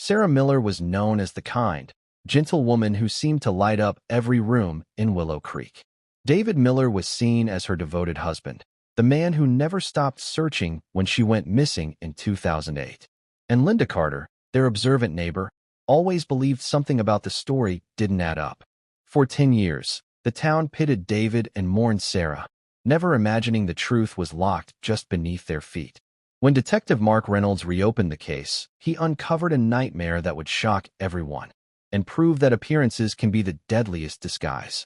Sarah Miller was known as the kind, gentle woman who seemed to light up every room in Willow Creek. David Miller was seen as her devoted husband, the man who never stopped searching when she went missing in 2008. And Linda Carter, their observant neighbor, always believed something about the story didn't add up. For 10 years, the town pitted David and mourned Sarah, never imagining the truth was locked just beneath their feet. When Detective Mark Reynolds reopened the case, he uncovered a nightmare that would shock everyone and prove that appearances can be the deadliest disguise.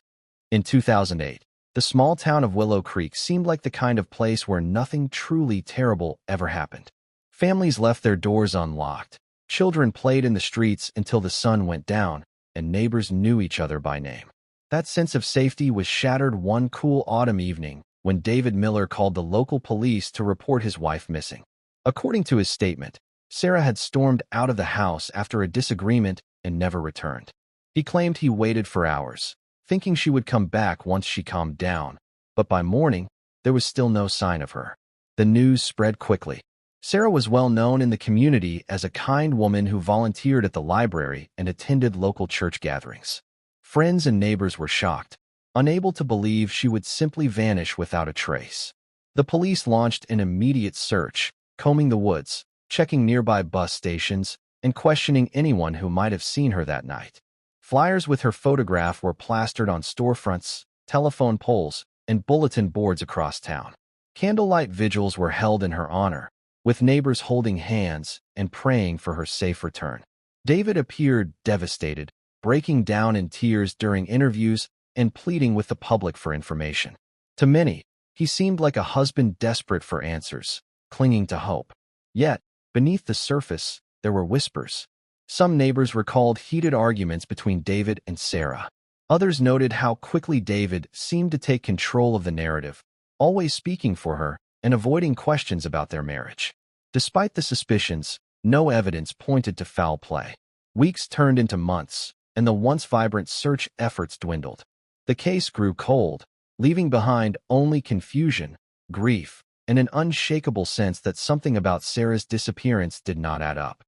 In 2008, the small town of Willow Creek seemed like the kind of place where nothing truly terrible ever happened. Families left their doors unlocked, children played in the streets until the sun went down, and neighbors knew each other by name. That sense of safety was shattered one cool autumn evening when David Miller called the local police to report his wife missing. According to his statement, Sarah had stormed out of the house after a disagreement and never returned. He claimed he waited for hours, thinking she would come back once she calmed down, but by morning, there was still no sign of her. The news spread quickly. Sarah was well known in the community as a kind woman who volunteered at the library and attended local church gatherings. Friends and neighbors were shocked, unable to believe she would simply vanish without a trace. The police launched an immediate search, combing the woods, checking nearby bus stations, and questioning anyone who might have seen her that night. Flyers with her photograph were plastered on storefronts, telephone poles, and bulletin boards across town. Candlelight vigils were held in her honor, with neighbors holding hands and praying for her safe return. David appeared devastated, breaking down in tears during interviews and pleading with the public for information. To many, he seemed like a husband desperate for answers, clinging to hope. Yet, beneath the surface, there were whispers. Some neighbors recalled heated arguments between David and Sarah. Others noted how quickly David seemed to take control of the narrative, always speaking for her and avoiding questions about their marriage. Despite the suspicions, no evidence pointed to foul play. Weeks turned into months, and the once vibrant search efforts dwindled. The case grew cold, leaving behind only confusion, grief, and an unshakable sense that something about Sarah's disappearance did not add up.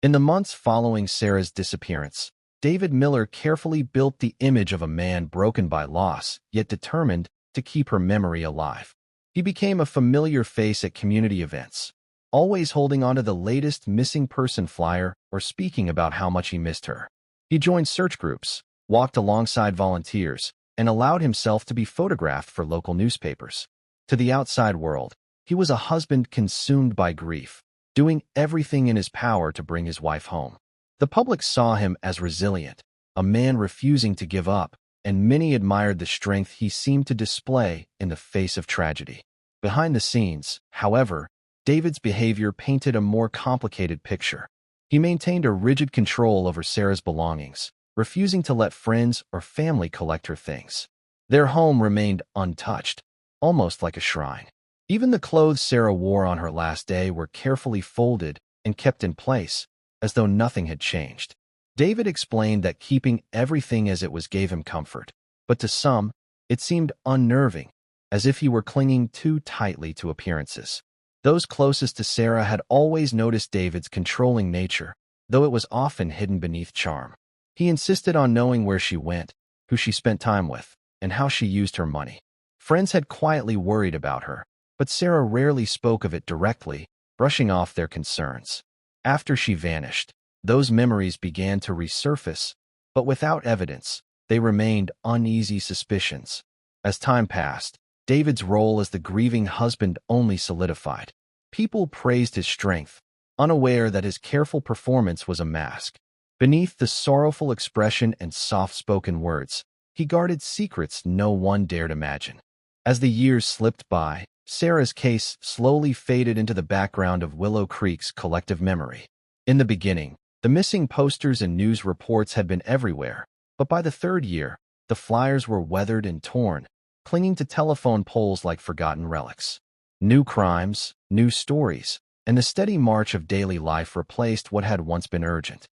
In the months following Sarah's disappearance, David Miller carefully built the image of a man broken by loss, yet determined to keep her memory alive. He became a familiar face at community events, always holding onto the latest missing person flyer or speaking about how much he missed her. He joined search groups, walked alongside volunteers, and allowed himself to be photographed for local newspapers. To the outside world, he was a husband consumed by grief, doing everything in his power to bring his wife home. The public saw him as resilient, a man refusing to give up, and many admired the strength he seemed to display in the face of tragedy. Behind the scenes, however, David's behavior painted a more complicated picture. He maintained a rigid control over Sarah's belongings, refusing to let friends or family collect her things. Their home remained untouched, almost like a shrine. Even the clothes Sarah wore on her last day were carefully folded and kept in place, as though nothing had changed. David explained that keeping everything as it was gave him comfort, but to some, it seemed unnerving, as if he were clinging too tightly to appearances. Those closest to Sarah had always noticed David's controlling nature, though it was often hidden beneath charm. He insisted on knowing where she went, who she spent time with, and how she used her money. Friends had quietly worried about her, but Sarah rarely spoke of it directly, brushing off their concerns. After she vanished, those memories began to resurface, but without evidence, they remained uneasy suspicions. As time passed, David's role as the grieving husband only solidified. People praised his strength, unaware that his careful performance was a mask. Beneath the sorrowful expression and soft-spoken words, he guarded secrets no one dared imagine. As the years slipped by, Sarah's case slowly faded into the background of Willow Creek's collective memory. In the beginning, the missing posters and news reports had been everywhere, but by the third year, the flyers were weathered and torn, clinging to telephone poles like forgotten relics. New crimes, new stories, and the steady march of daily life replaced what had once been urgent.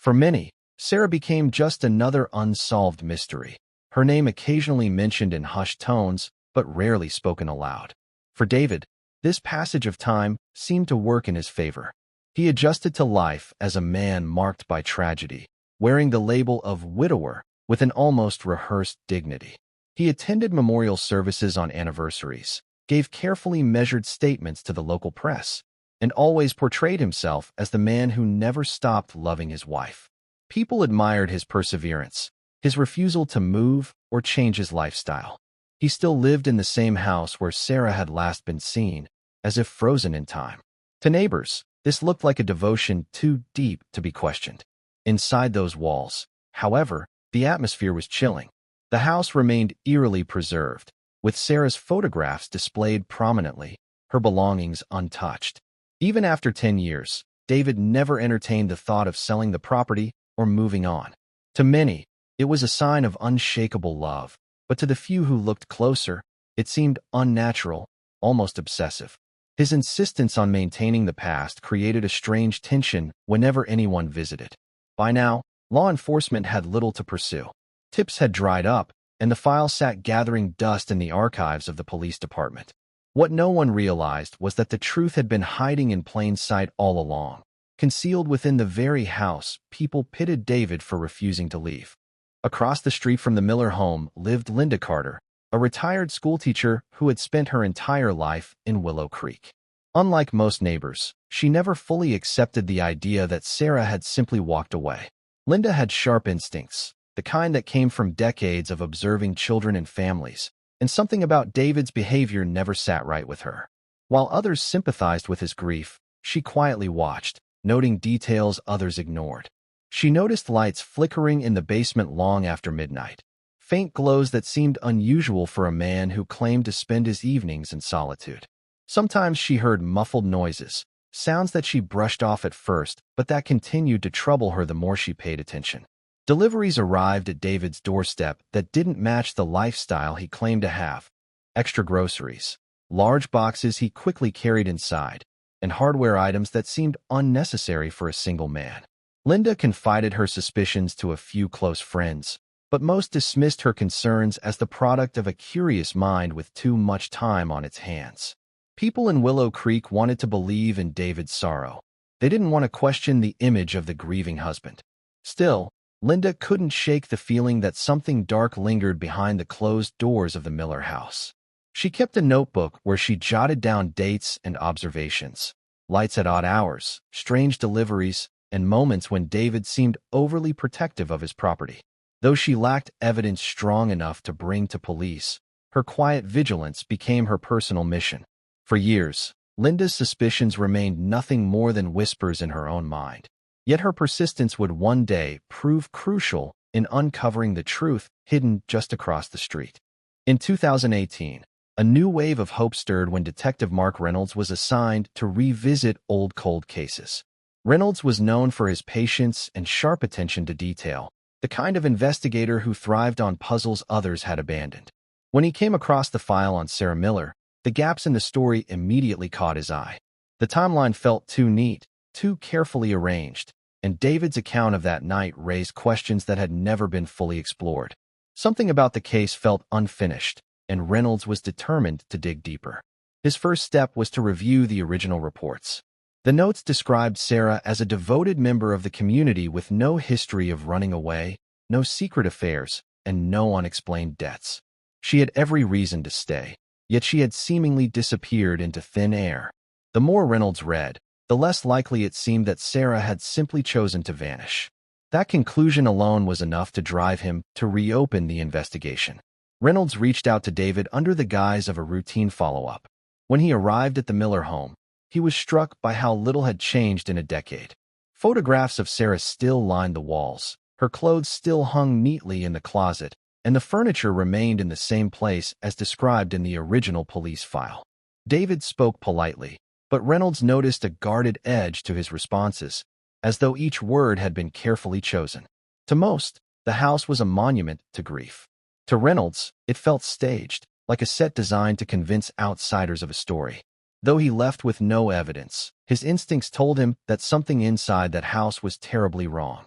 For many, Sarah became just another unsolved mystery, her name occasionally mentioned in hushed tones, but rarely spoken aloud. For David, this passage of time seemed to work in his favor. He adjusted to life as a man marked by tragedy, wearing the label of widower with an almost rehearsed dignity. He attended memorial services on anniversaries, gave carefully measured statements to the local press, and always portrayed himself as the man who never stopped loving his wife. People admired his perseverance, his refusal to move or change his lifestyle. He still lived in the same house where Sarah had last been seen, as if frozen in time. To neighbors, this looked like a devotion too deep to be questioned. Inside those walls, however, the atmosphere was chilling. The house remained eerily preserved, with Sarah's photographs displayed prominently, her belongings untouched. Even after 10 years, David never entertained the thought of selling the property or moving on. To many, it was a sign of unshakable love, but to the few who looked closer, it seemed unnatural, almost obsessive. His insistence on maintaining the past created a strange tension whenever anyone visited. By now, law enforcement had little to pursue. Tips had dried up, and the file sat gathering dust in the archives of the police department. What no one realized was that the truth had been hiding in plain sight all along. Concealed within the very house, people pitted David for refusing to leave. Across the street from the Miller home lived Linda Carter, a retired schoolteacher who had spent her entire life in Willow Creek. Unlike most neighbors, she never fully accepted the idea that Sarah had simply walked away. Linda had sharp instincts, the kind that came from decades of observing children and families, and something about David's behavior never sat right with her. While others sympathized with his grief, she quietly watched, noting details others ignored. She noticed lights flickering in the basement long after midnight, faint glows that seemed unusual for a man who claimed to spend his evenings in solitude. Sometimes she heard muffled noises, sounds that she brushed off at first, but that continued to trouble her the more she paid attention. Deliveries arrived at David's doorstep that didn't match the lifestyle he claimed to have. Extra groceries, large boxes he quickly carried inside, and hardware items that seemed unnecessary for a single man. Linda confided her suspicions to a few close friends, but most dismissed her concerns as the product of a curious mind with too much time on its hands. People in Willow Creek wanted to believe in David's sorrow. They didn't want to question the image of the grieving husband. Still, Linda couldn't shake the feeling that something dark lingered behind the closed doors of the Miller house. She kept a notebook where she jotted down dates and observations, lights at odd hours, strange deliveries, and moments when David seemed overly protective of his property. Though she lacked evidence strong enough to bring to police, her quiet vigilance became her personal mission. For years, Linda's suspicions remained nothing more than whispers in her own mind. Yet her persistence would one day prove crucial in uncovering the truth hidden just across the street. In 2018, a new wave of hope stirred when Detective Mark Reynolds was assigned to revisit old cold cases. Reynolds was known for his patience and sharp attention to detail, the kind of investigator who thrived on puzzles others had abandoned. When he came across the file on Sarah Miller, the gaps in the story immediately caught his eye. The timeline felt too neat, too carefully arranged, and David's account of that night raised questions that had never been fully explored. Something about the case felt unfinished, and Reynolds was determined to dig deeper. His first step was to review the original reports. The notes described Sarah as a devoted member of the community with no history of running away, no secret affairs, and no unexplained debts. She had every reason to stay, yet she had seemingly disappeared into thin air. The more Reynolds read, the less likely it seemed that Sarah had simply chosen to vanish. That conclusion alone was enough to drive him to reopen the investigation. Reynolds reached out to David under the guise of a routine follow-up. When he arrived at the Miller home, he was struck by how little had changed in a decade. Photographs of Sarah still lined the walls, her clothes still hung neatly in the closet, and the furniture remained in the same place as described in the original police file. David spoke politely, but Reynolds noticed a guarded edge to his responses, as though each word had been carefully chosen. To most, the house was a monument to grief. To Reynolds, it felt staged, like a set designed to convince outsiders of a story. Though he left with no evidence, his instincts told him that something inside that house was terribly wrong.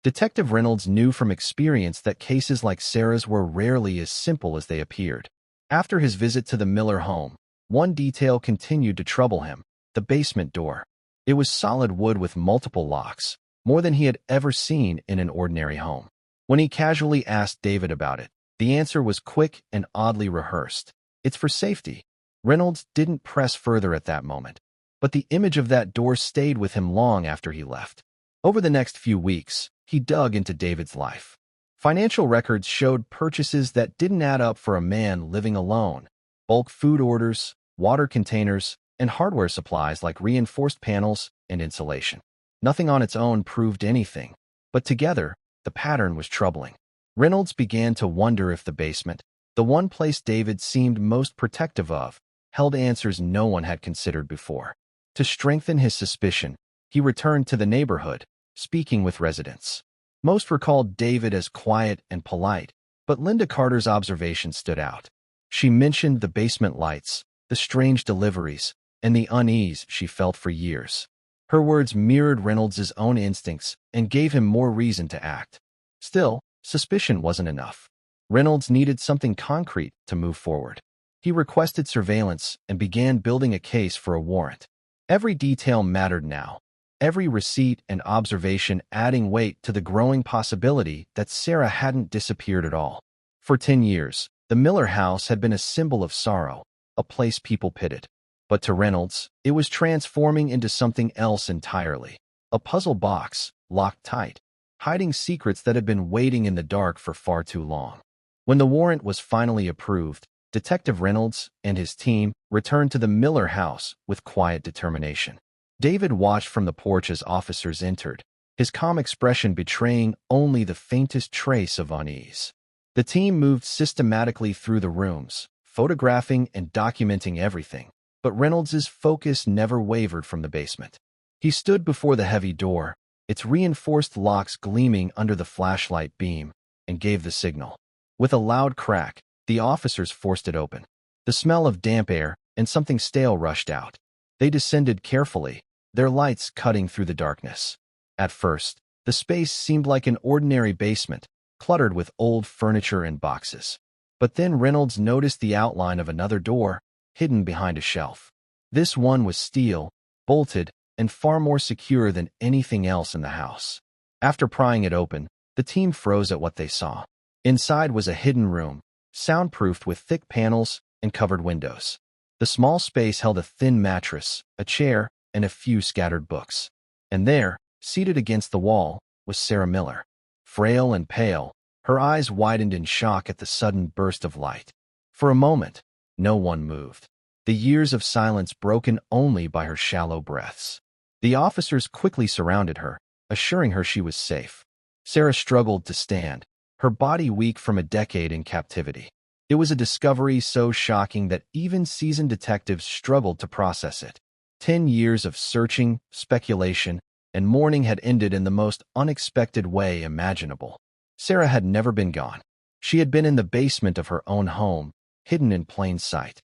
Detective Reynolds knew from experience that cases like Sarah's were rarely as simple as they appeared. After his visit to the Miller home, one detail continued to trouble him: the basement door. It was solid wood with multiple locks, more than he had ever seen in an ordinary home. When he casually asked David about it, the answer was quick and oddly rehearsed. It's for safety. Reynolds didn't press further at that moment, but the image of that door stayed with him long after he left. Over the next few weeks, he dug into David's life. Financial records showed purchases that didn't add up for a man living alone. Bulk food orders, water containers, and hardware supplies like reinforced panels and insulation. Nothing on its own proved anything, but together, the pattern was troubling. Reynolds began to wonder if the basement, the one place David seemed most protective of, held answers no one had considered before. To strengthen his suspicion, he returned to the neighborhood, speaking with residents. Most recalled David as quiet and polite, but Linda Carter's observation stood out. She mentioned the basement lights, the strange deliveries, and the unease she felt for years. Her words mirrored Reynolds' own instincts and gave him more reason to act. Still, suspicion wasn't enough. Reynolds needed something concrete to move forward. He requested surveillance and began building a case for a warrant. Every detail mattered now, every receipt and observation adding weight to the growing possibility that Sarah hadn't disappeared at all. For 10 years, the Miller house had been a symbol of sorrow, a place people pitied. But to Reynolds, it was transforming into something else entirely. A puzzle box, locked tight, hiding secrets that had been waiting in the dark for far too long. When the warrant was finally approved, Detective Reynolds and his team returned to the Miller house with quiet determination. David watched from the porch as officers entered, his calm expression betraying only the faintest trace of unease. The team moved systematically through the rooms, photographing and documenting everything, but Reynolds' focus never wavered from the basement. He stood before the heavy door, its reinforced locks gleaming under the flashlight beam, and gave the signal. With a loud crack, the officers forced it open. The smell of damp air and something stale rushed out. They descended carefully, their lights cutting through the darkness. At first, the space seemed like an ordinary basement, cluttered with old furniture and boxes. But then Reynolds noticed the outline of another door, hidden behind a shelf. This one was steel, bolted, and far more secure than anything else in the house. After prying it open, the team froze at what they saw. Inside was a hidden room, soundproofed with thick panels and covered windows. The small space held a thin mattress, a chair, and a few scattered books. And there, seated against the wall, was Sarah Miller. Frail and pale, her eyes widened in shock at the sudden burst of light. For a moment, no one moved, the years of silence broken only by her shallow breaths. The officers quickly surrounded her, assuring her she was safe. Sarah struggled to stand, her body weak from a decade in captivity. It was a discovery so shocking that even seasoned detectives struggled to process it. 10 years of searching, speculation, and mourning had ended in the most unexpected way imaginable. Sarah had never been gone. She had been in the basement of her own home, hidden in plain sight.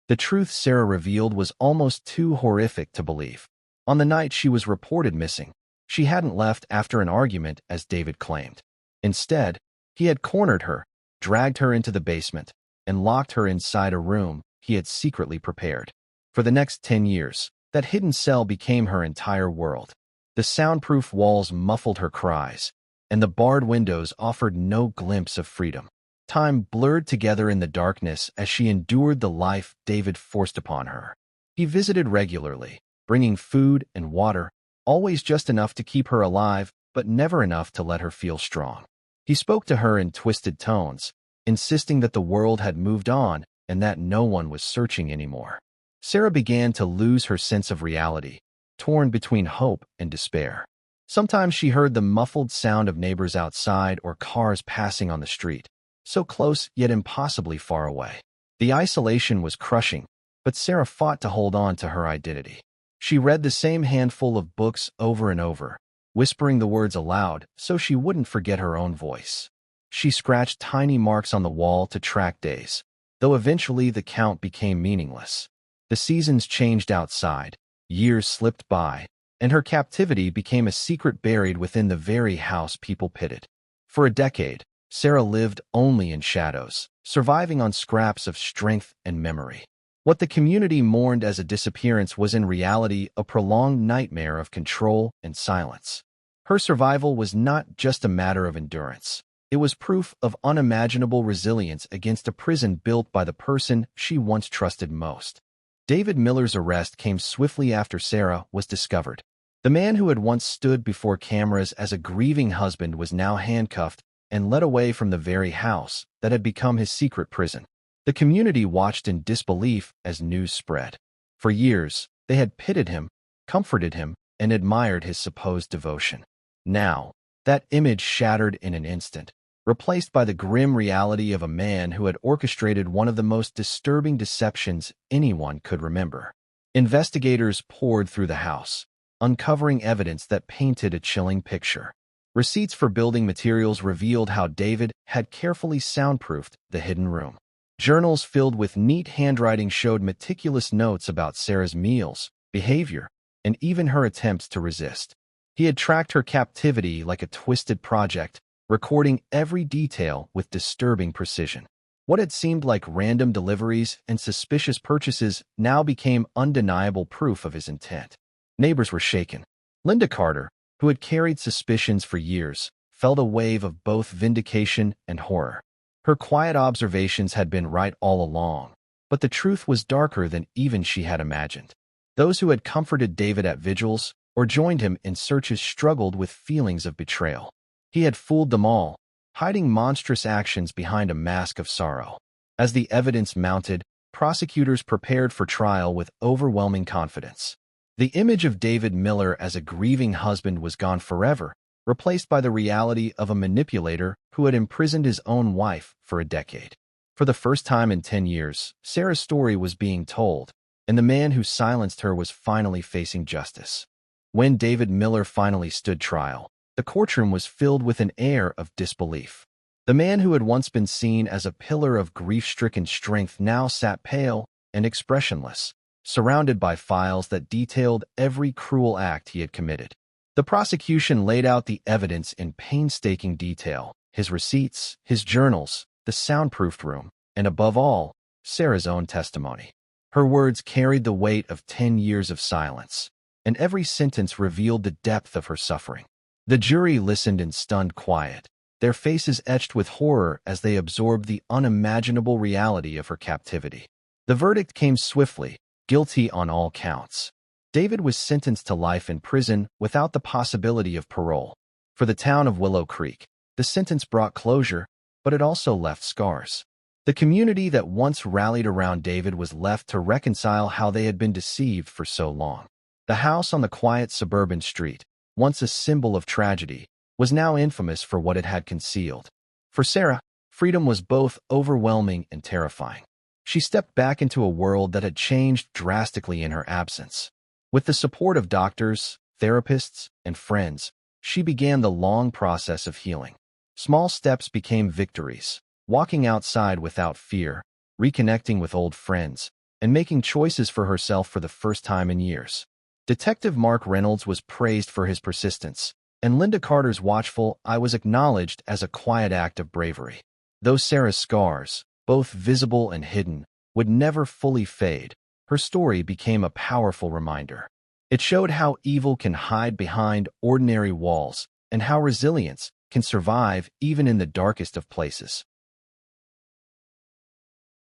The truth Sarah revealed was almost too horrific to believe. On the night she was reported missing, she hadn't left after an argument, as David claimed. Instead, he had cornered her, dragged her into the basement, and locked her inside a room he had secretly prepared. For the next 10 years, that hidden cell became her entire world. The soundproof walls muffled her cries, and the barred windows offered no glimpse of freedom. Time blurred together in the darkness as she endured the life David forced upon her. He visited regularly, bringing food and water, always just enough to keep her alive, but never enough to let her feel strong. He spoke to her in twisted tones, insisting that the world had moved on and that no one was searching anymore. Sarah began to lose her sense of reality, torn between hope and despair. Sometimes she heard the muffled sound of neighbors outside or cars passing on the street, so close yet impossibly far away. The isolation was crushing, but Sarah fought to hold on to her identity. She read the same handful of books over and over, whispering the words aloud so she wouldn't forget her own voice. She scratched tiny marks on the wall to track days, though eventually the count became meaningless. The seasons changed outside, years slipped by, and her captivity became a secret buried within the very house people pitied. For a decade, Sarah lived only in shadows, surviving on scraps of strength and memory. What the community mourned as a disappearance was in reality a prolonged nightmare of control and silence. Her survival was not just a matter of endurance. It was proof of unimaginable resilience against a prison built by the person she once trusted most. David Miller's arrest came swiftly after Sarah was discovered. The man who had once stood before cameras as a grieving husband was now handcuffed and led away from the very house that had become his secret prison. The community watched in disbelief as news spread. For years, they had pitied him, comforted him, and admired his supposed devotion. Now, that image shattered in an instant, replaced by the grim reality of a man who had orchestrated one of the most disturbing deceptions anyone could remember. Investigators poured through the house, uncovering evidence that painted a chilling picture. Receipts for building materials revealed how David had carefully soundproofed the hidden room. Journals filled with neat handwriting showed meticulous notes about Sarah's meals, behavior, and even her attempts to resist. He had tracked her captivity like a twisted project, recording every detail with disturbing precision. What had seemed like random deliveries and suspicious purchases now became undeniable proof of his intent. Neighbors were shaken. Linda Carter, who had carried suspicions for years, felt a wave of both vindication and horror. Her quiet observations had been right all along, but the truth was darker than even she had imagined. Those who had comforted David at vigils or joined him in searches struggled with feelings of betrayal. He had fooled them all, hiding monstrous actions behind a mask of sorrow. As the evidence mounted, prosecutors prepared for trial with overwhelming confidence. The image of David Miller as a grieving husband was gone forever, replaced by the reality of a manipulator who had imprisoned his own wife for a decade. For the first time in 10 years, Sarah's story was being told, and the man who silenced her was finally facing justice. When David Miller finally stood trial, the courtroom was filled with an air of disbelief. The man who had once been seen as a pillar of grief-stricken strength now sat pale and expressionless, surrounded by files that detailed every cruel act he had committed. The prosecution laid out the evidence in painstaking detail: his receipts, his journals, the soundproofed room, and above all, Sarah's own testimony. Her words carried the weight of 10 years of silence, and every sentence revealed the depth of her suffering. The jury listened in stunned quiet, their faces etched with horror as they absorbed the unimaginable reality of her captivity. The verdict came swiftly, guilty on all counts. David was sentenced to life in prison without the possibility of parole. For the town of Willow Creek, the sentence brought closure, but it also left scars. The community that once rallied around David was left to reconcile how they had been deceived for so long. The house on the quiet suburban street, once a symbol of tragedy, was now infamous for what it had concealed. For Sarah, freedom was both overwhelming and terrifying. She stepped back into a world that had changed drastically in her absence. With the support of doctors, therapists, and friends, she began the long process of healing. Small steps became victories, walking outside without fear, reconnecting with old friends, and making choices for herself for the first time in years. Detective Mark Reynolds was praised for his persistence, and Linda Carter's watchful eye was acknowledged as a quiet act of bravery. Though Sarah's scars, both visible and hidden, would never fully fade, her story became a powerful reminder. It showed how evil can hide behind ordinary walls and how resilience can survive even in the darkest of places.